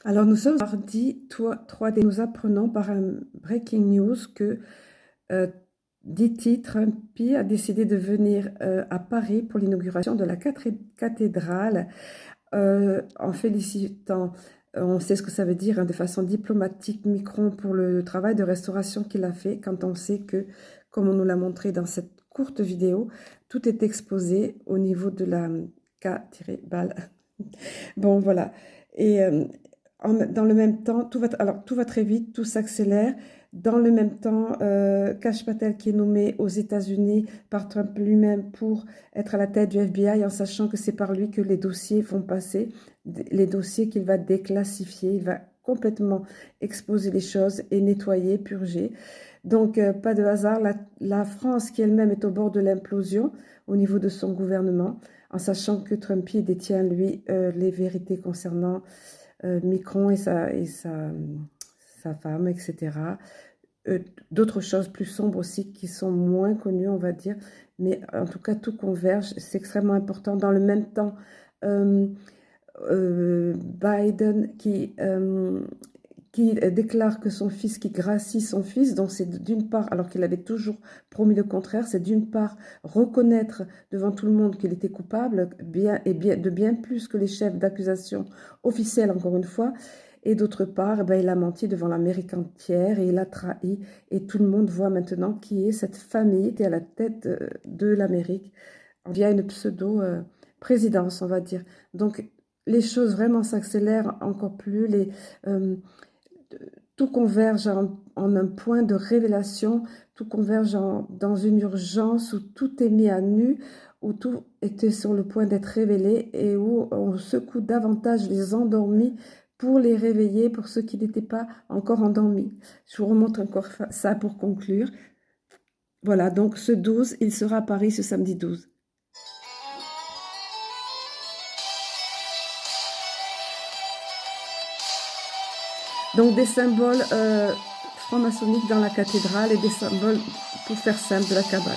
Alors nous sommes mardi 3D, nous apprenons par un breaking news que, dit-il, Trumpy a décidé de venir à Paris pour l'inauguration de la cathédrale, en félicitant, on sait ce que ça veut dire, hein, de façon diplomatique, Macron pour le travail de restauration qu'il a fait, quand on sait que, comme on nous l'a montré dans cette courte vidéo, tout est exposé au niveau de la balle. Bon, voilà. Et dans le même temps, tout va très vite, tout s'accélère. Dans le même temps, Kash Patel, qui est nommé aux États-Unis par Trump lui-même pour être à la tête du FBI, en sachant que c'est par lui que les dossiers vont passer, les dossiers qu'il va déclassifier. Il va complètement exposer les choses et nettoyer, purger. Donc, pas de hasard, la France, qui elle-même est au bord de l'implosion au niveau de son gouvernement, en sachant que Trumpy détient, lui, les vérités concernant Macron et sa femme, etc. D'autres choses plus sombres aussi qui sont moins connues, on va dire. Mais en tout cas, tout converge. C'est extrêmement important. Dans le même temps, Biden qui déclare que son fils, qui gracie son fils, donc c'est d'une part, alors qu'il avait toujours promis le contraire, c'est d'une part reconnaître devant tout le monde qu'il était coupable, de bien plus que les chefs d'accusation officiels, encore une fois, et d'autre part, il a menti devant l'Amérique entière et il a trahi, et tout le monde voit maintenant qui est cette famille qui est à la tête de l'Amérique, via une pseudo-présidence, on va dire. Donc, les choses vraiment s'accélèrent encore plus, tout converge en un point de révélation, tout converge dans une urgence où tout est mis à nu, où tout était sur le point d'être révélé et où on secoue davantage les endormis pour les réveiller, pour ceux qui n'étaient pas encore endormis. Je vous remontre encore ça pour conclure. Voilà, donc ce 12, il sera à Paris ce samedi 12. Donc des symboles franc-maçonniques dans la cathédrale et des symboles, pour faire simple, de la Kabbale.